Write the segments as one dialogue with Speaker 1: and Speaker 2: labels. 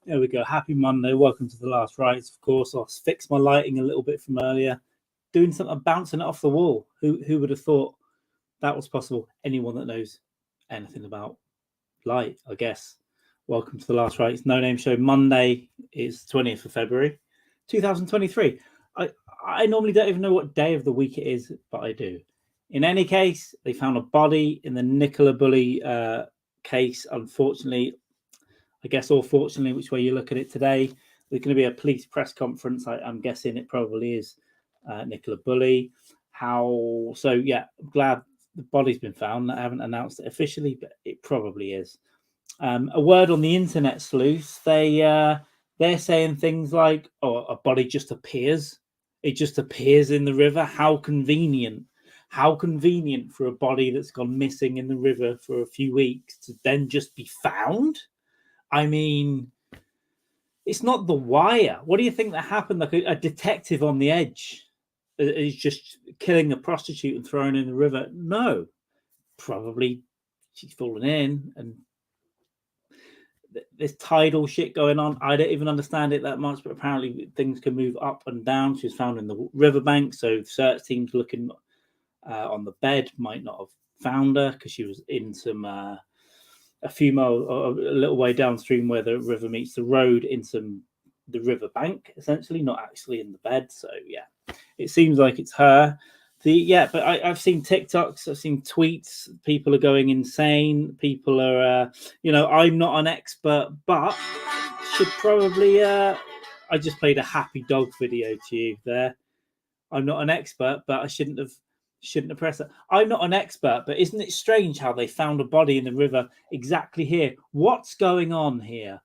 Speaker 1: There we go. Happy Monday. Welcome to the Last Rites. Of course, I'll fix my lighting a little bit from earlier. Doing something, bouncing it off the wall. Who would have thought that was possible? Anyone that knows anything about light, I guess. Welcome to the Last Rites No Name Show. Monday is 20th of February, 2023. I normally don't even know what day of the week it is, but I do. In any case, they found a body in the Nicola Bulley case. Unfortunately, I guess, or fortunately, which way you look at it today, there's going to be a police press conference. I'm guessing it probably is Nicola Bulley. I'm glad the body's been found. I haven't announced it officially, but it probably is. A word on the internet, Sleuths. They're saying things like, "Oh, a body just appears. It just appears in the river. How convenient! How convenient for a body that's gone missing in the river for a few weeks to then just be found." I mean, it's not The Wire. What do you think that happened? Like a detective on the edge is just killing a prostitute and throwing her in the river? No, probably she's fallen in, and there's tidal shit going on. I don't even understand it that much, but apparently things can move up and down. She was found in the riverbank, so search teams looking on the bed might not have found her because she was in some a few miles, a little way downstream where the river meets the road, in the riverbank, essentially, not actually in the bed. So yeah, it seems like it's her. But I've seen TikToks, I've seen tweets. People are going insane. People are, I'm not an expert, but should probably. I just played a happy dog video to you there. I'm not an expert, but I shouldn't have pressed that. I'm not an expert, but isn't it strange how they found a body in the river exactly here? What's going on here?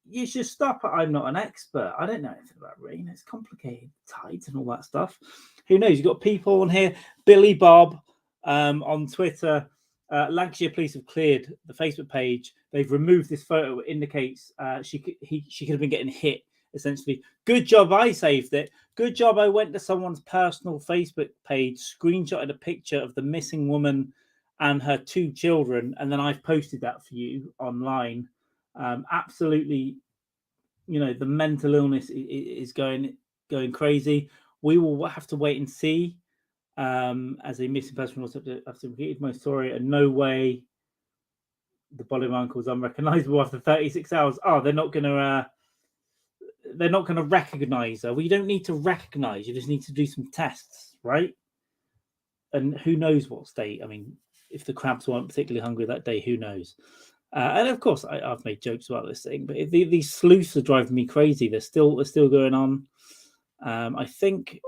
Speaker 1: You should stop at "I'm not an expert." I don't know anything about rain. It's complicated, tides and all that stuff. Who knows? You've got people on here. Billy Bob on Twitter. Lancashire police have cleared the Facebook page. They've removed this photo. It indicates she could have been getting hit, essentially. Good job I saved it. Good job I went to someone's personal Facebook page, screenshotted a picture of the missing woman and her 2 children, and then I've posted that for you online. Absolutely, the mental illness is going crazy. We will have to wait and see. As a missing person, also have to repeat my story. And no way the body of my uncle is unrecognizable after 36 hours. Oh, they're not going to recognize her. Well, you don't need to recognize. You just need to do some tests, right? And who knows what state? I mean, if the crabs weren't particularly hungry that day, who knows? And of course, I've made jokes about this thing, but these sleuths are driving me crazy. They're still going on. I think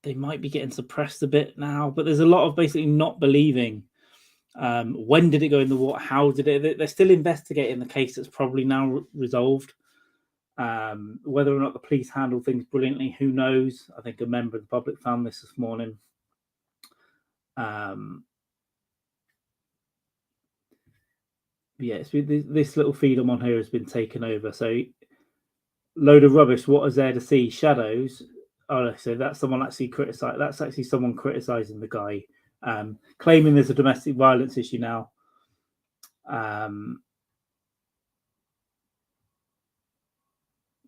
Speaker 1: they might be getting suppressed a bit now, but there's a lot of basically not believing. When did it go in the water? How did it? They're still investigating the case that's probably now resolved. Whether or not the police handle things brilliantly, who knows? I think a member of the public found this morning. It's this little feed I'm on here has been taken over. So, load of rubbish. What is there to see? Shadows. Oh, so that's someone actually criticized. That's actually someone criticizing the guy, claiming there's a domestic violence issue now.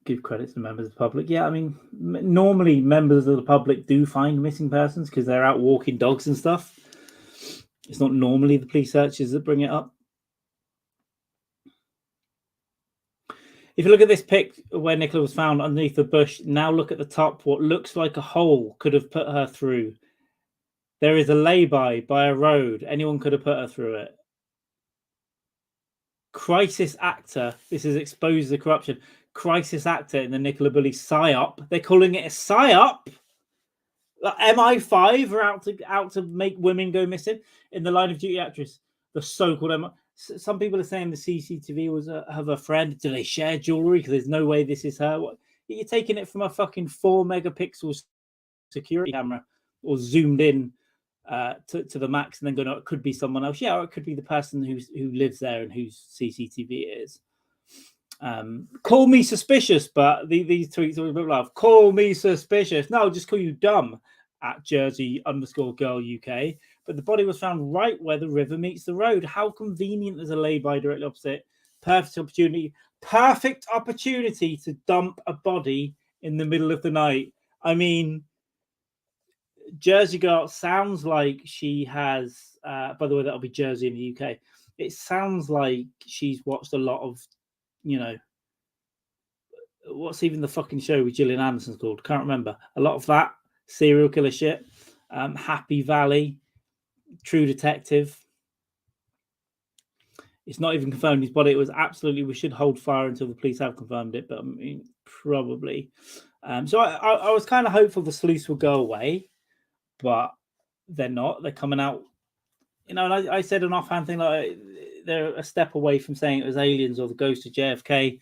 Speaker 1: Give credit to members of the public. Yeah, I mean, normally members of the public do find missing persons because they're out walking dogs and stuff. It's not normally the police searchers that bring it up. If you look at this pic where Nicola was found underneath the bush, now look at the top. What looks like a hole could have put her through. There is a lay-by a road. Anyone could have put her through it. Crisis actor. This has exposed the corruption. Crisis actor in the Nicola Bulley psyop. They're calling it a psyop. MI5 are out to make women go missing. In the Line of Duty actress, the so-called some people are saying the CCTV was of a friend. Do they share jewelry? Because there's no way this is her. You're taking it from a fucking 4 megapixel security camera, or zoomed in to the max, and then going, "Oh, it could be someone else." Yeah, or it could be the person who lives there and whose CCTV it is. Call me suspicious, but these tweets are a bit like, "Call me suspicious." No, just call you dumb at Jersey_girl UK. But the body was found right where the river meets the road. How convenient! There's a lay-by directly opposite. Perfect opportunity to dump a body in the middle of the night. I mean, Jersey Girl sounds like she has, by the way, that'll be Jersey in the UK. It sounds like she's watched a lot of, what's even the fucking show with Gillian Anderson called? Can't remember. A lot of that serial killer shit. Happy Valley, True Detective. It's not even confirmed his body. It was absolutely, we should hold fire until the police have confirmed it, but I mean, probably. So I was kind of hopeful the sleuths would go away, but they're not. They're coming out, and I said an offhand thing like they're a step away from saying it was aliens or the ghost of JFK.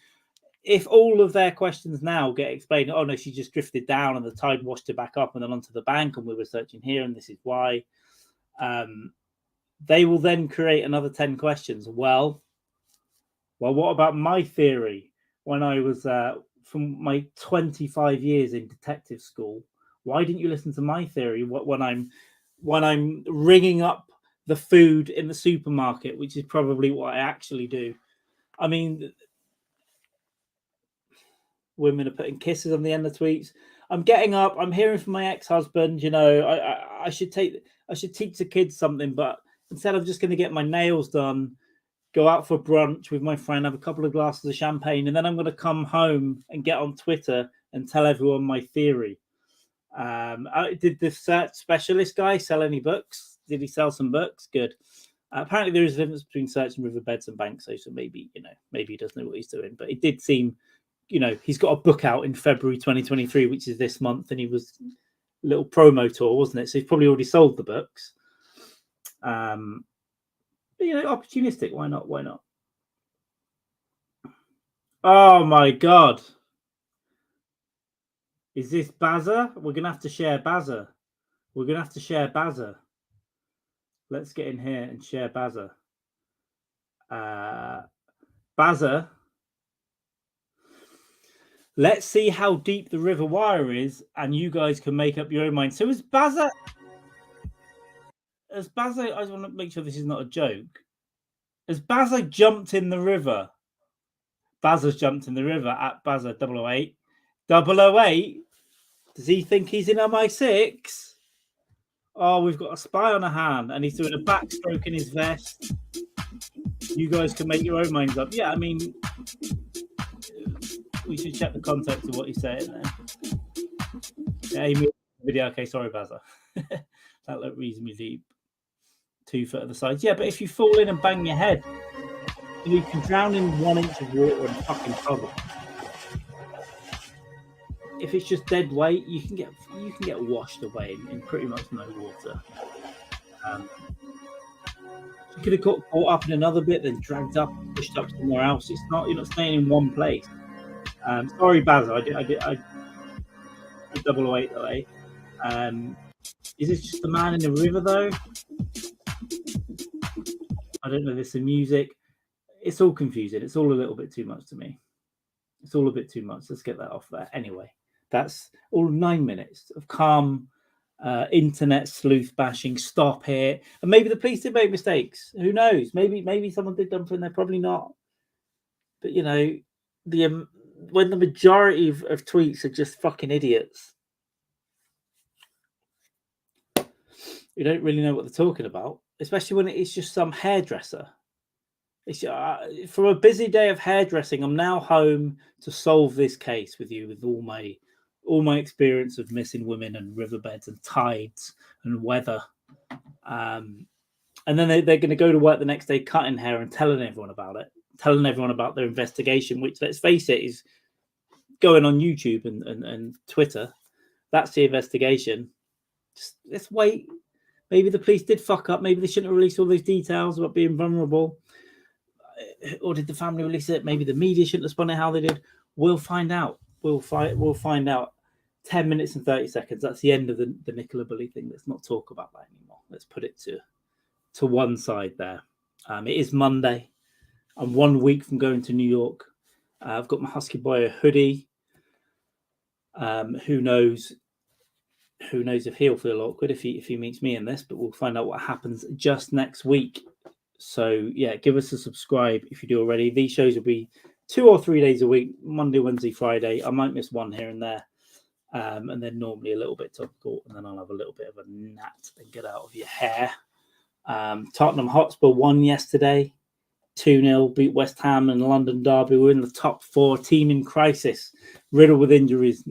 Speaker 1: If all of their questions now get explained, oh no, she just drifted down and the tide washed her back up and then onto the bank, and we were searching here, and this is why. They will then create another 10 questions. Well, what about my theory when I was from my 25 years in detective school? Why didn't you listen to my theory when I'm ringing up the food in the supermarket, which is probably what I actually do? I mean, women are putting kisses on the end of tweets. I'm getting up. I'm hearing from my ex-husband. I should teach the kids something, but instead of just going to get my nails done, go out for brunch with my friend, have a couple of glasses of champagne, and then I'm going to come home and get on Twitter and tell everyone my theory. Did the search specialist guy sell any books? Did he sell some books? Good. Apparently there is a difference between searching riverbeds and banks, so maybe he doesn't know what he's doing. But it did seem, he's got a book out in February 2023, which is this month, and he was a little promo tour, wasn't it? So he's probably already sold the books. Opportunistic. Why not? Oh my God. Is this Bazza? We're going to have to share Bazza. Let's get in here and share Bazza. Bazza. Let's see how deep the river wire is, and you guys can make up your own mind. So is Bazza... I just want to make sure this is not a joke. Has Bazza jumped in the river? Bazza's jumped in the river at Bazza 008. 008? Does he think he's in MI6? Oh, we've got a spy on a hand, and he's doing a backstroke in his vest. You guys can make your own minds up. Yeah, I mean, we should check the context of what he's saying there. Yeah, he moved the video. Okay, sorry, Bazza. That looked reasonably deep. 2 foot at the sides. Yeah, but if you fall in and bang your head, you can drown in 1 inch of water and fucking puddle. If it's just dead weight, you can get washed away in pretty much no water. You could have got caught up in another bit, then dragged up, and pushed up somewhere else. It's not, you're not staying in one place. Sorry, Bazza, I did 008 though, eh? Is this just the man in the river though? I don't know. There's some music. It's all confusing. It's all a little bit too much to me. It's all a bit too much. Let's get that off there. Anyway, that's all 9 minutes of calm internet sleuth bashing. Stop here. And maybe the police did make mistakes. Who knows? Maybe someone did something. They're probably not. But when the majority of tweets are just fucking idiots, you don't really know what they're talking about, especially when it's just some hairdresser. It's from a busy day of hairdressing, I'm now home to solve this case with you, with all my experience of missing women and riverbeds and tides and weather. And then they're going to go to work the next day cutting hair and telling everyone about it, telling everyone about their investigation, which, let's face it, is going on YouTube and Twitter. That's the investigation. Just let's wait. Maybe the police did fuck up. Maybe they shouldn't have released all those details about being vulnerable. Or did the family release it? Maybe the media shouldn't have spun it how they did. We'll find out. We'll find out. 10 minutes and 30 seconds. That's the end of the Nicola Bulley thing. Let's not talk about that anymore. Let's put it to one side there. It is Monday. I'm 1 week from going to New York. I've got my Husky Boy a hoodie. Who knows if he'll feel awkward if he meets me in this, but we'll find out what happens just next week. So yeah, give us a subscribe if you do already. These shows will be 2 or 3 days a week, Monday, Wednesday, Friday. I might miss one here and there. And then normally a little bit topical, and then I'll have a little bit of a nat and get out of your hair. Tottenham Hotspur won yesterday, 2-0, beat West Ham and London Derby. We're in the top 4, team in crisis, riddled with injuries,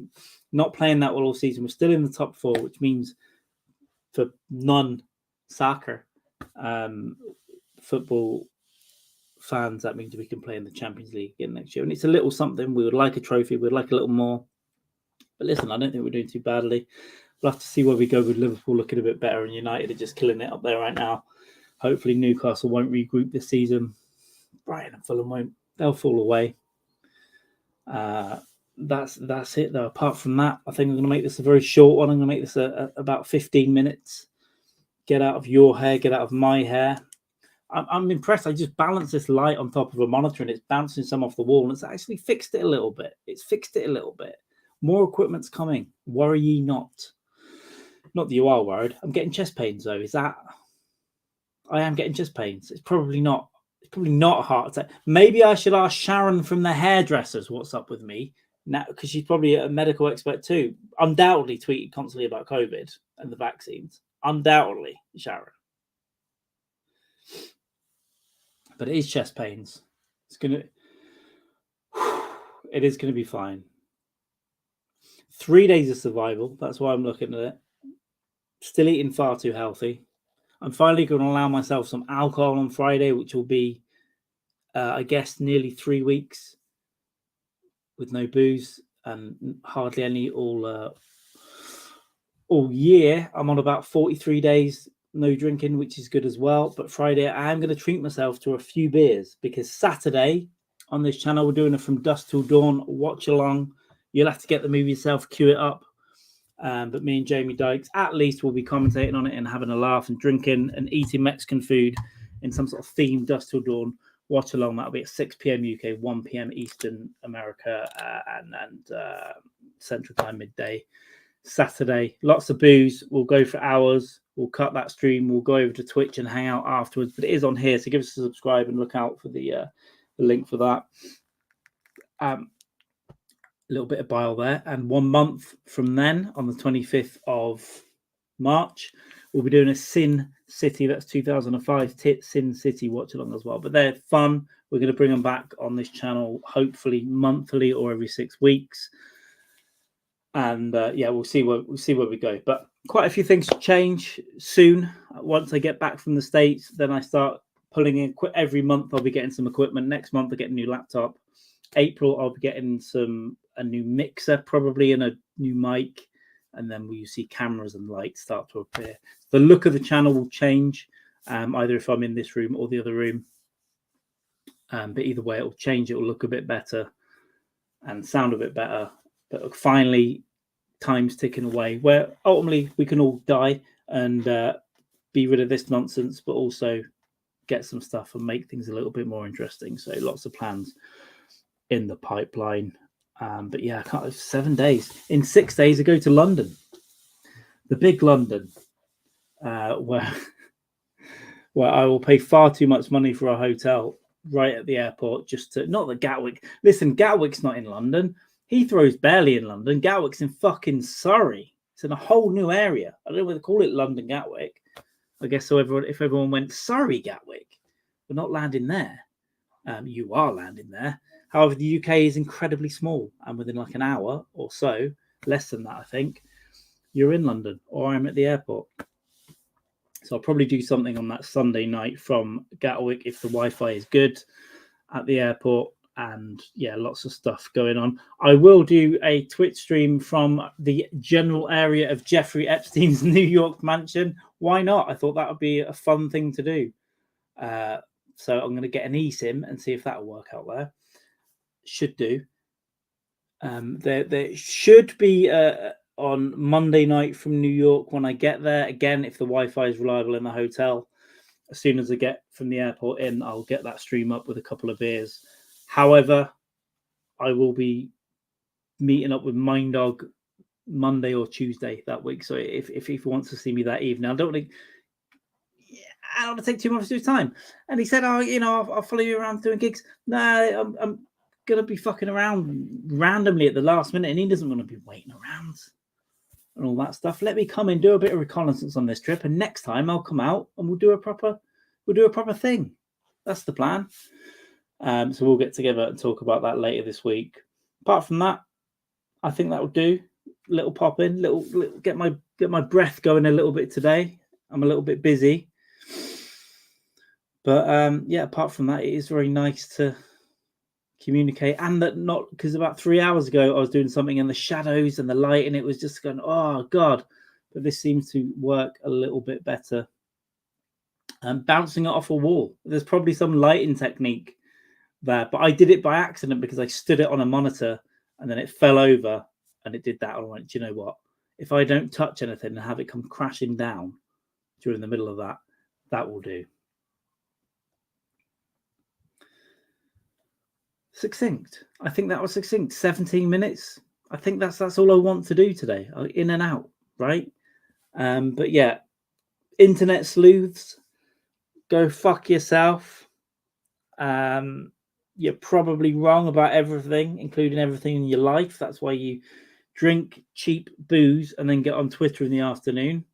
Speaker 1: not playing that well all season. We're still in the top 4, which means for non-soccer football fans, that means we can play in the Champions League again next year. And it's a little something. We would like a trophy. We'd like a little more. But listen, I don't think we're doing too badly. We'll have to see where we go with Liverpool looking a bit better, and United are just killing it up there right now. Hopefully Newcastle won't regroup this season. Brighton and Fulham won't. They'll fall away. That's it, though. Apart from that, I think I'm going to make this a very short one. I'm going to make this about 15 minutes. Get out of your hair, get out of my hair. I'm impressed. I just balanced this light on top of a monitor, and it's bouncing some off the wall, and it's actually fixed it a little bit. More equipment's coming. Worry ye not. Not that you are worried. I'm getting chest pains, though. I am getting chest pains. It's probably not a heart attack. Maybe I should ask Sharon from the hairdressers what's up with me now, because she's probably a medical expert too. Undoubtedly tweeted constantly about COVID and the vaccines. Undoubtedly, Sharon. But it is chest pains. It is going to be fine. 3 days of survival. That's why I'm looking at it. Still eating far too healthy. I'm finally going to allow myself some alcohol on Friday, which will be, I guess, nearly 3 weeks with no booze and hardly any all year. I'm on about 43 days no drinking, which is good as well. But Friday, I am going to treat myself to a few beers, because Saturday on this channel, we're doing a From Dusk Till Dawn watch along. You'll have to get the movie yourself, queue it up. But me and Jamie Dykes at least will be commentating on it and having a laugh and drinking and eating Mexican food in some sort of themed Dusk Till Dawn watch along. That'll be at 6 p.m. UK, 1 p.m. Eastern America, and Central Time midday. Saturday, lots of booze. We'll go for hours. We'll cut that stream. We'll go over to Twitch and hang out afterwards. But it is on here, so give us a subscribe and look out for the link for that. A little bit of bile there. And 1 month from then, on the 25th of March, we'll be doing a Sin City. That's 2005 Sin City watch along as well. But they're fun. We're going to bring them back on this channel, hopefully monthly or every 6 weeks. And we'll see where we go. But quite a few things change soon. Once I get back from the States, then I start pulling in every month. I'll be getting some equipment. Next month, I get a new laptop. April, I'll be getting a new mixer, probably, and a new mic. And then you see cameras and lights start to appear. The look of the channel will change, either if I'm in this room or the other room. But either way, it'll change. It will look a bit better and sound a bit better. But finally, time's ticking away, where ultimately we can all die and be rid of this nonsense, but also get some stuff and make things a little bit more interesting. So lots of plans in the pipeline. But yeah, I can't. 7 days. In 6 days, I go to London, the big London, where I will pay far too much money for a hotel right at the airport. Just to, not that Gatwick. Listen, Gatwick's not in London. Heathrow's barely in London. Gatwick's in fucking Surrey. It's in a whole new area. I don't know whether to call it London Gatwick. I guess so. If everyone went Surrey Gatwick, we're not landing there. You are landing there. However, the UK is incredibly small, and within like an hour or so, less than that, I think, you're in London, or I'm at the airport. So I'll probably do something on that Sunday night from Gatwick if the Wi-Fi is good at the airport. And yeah, lots of stuff going on. I will do a Twitch stream from the general area of Jeffrey Epstein's New York mansion. Why not? I thought that would be a fun thing to do. So I'm going to get an eSIM and see if that will work out there. Should do. There should be on Monday night from New York when I get there. Again, if the Wi-Fi is reliable in the hotel, as soon as I get from the airport in, I'll get that stream up with a couple of beers. However, I will be meeting up with Minddog Monday or Tuesday that week. So if he wants to see me that evening, I don't think. I don't want to take too much of your time. And he said, oh, I'll follow you around doing gigs. No, I'm going to be fucking around randomly at the last minute. And he doesn't want to be waiting around and all that stuff. Let me come and do a bit of reconnaissance on this trip. And next time I'll come out and we'll do a proper thing. That's the plan. So we'll get together and talk about that later this week. Apart from that, I think that will do. Little pop in, little get my breath going a little bit today. I'm a little bit busy. But yeah, apart from that, it is very nice to communicate. And that not because about 3 hours ago, I was doing something in the shadows and the light, and it was just going, oh, God. But this seems to work a little bit better. And bouncing it off a wall. There's probably some lighting technique there, but I did it by accident because I stood it on a monitor and then it fell over and it did that. I went, do you know what? If I don't touch anything and have it come crashing down during the middle of that, that will do. Succinct. I think that was succinct. 17 minutes. I think that's all I want to do today. In and out, right? But yeah, internet sleuths, go fuck yourself. You're probably wrong about everything, including everything in your life. That's why you drink cheap booze and then get on Twitter in the afternoon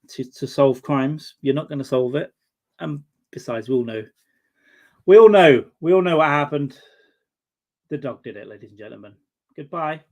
Speaker 1: to solve crimes. You're not going to solve it. And besides, we all know what happened. The dog did it, ladies and gentlemen. Goodbye.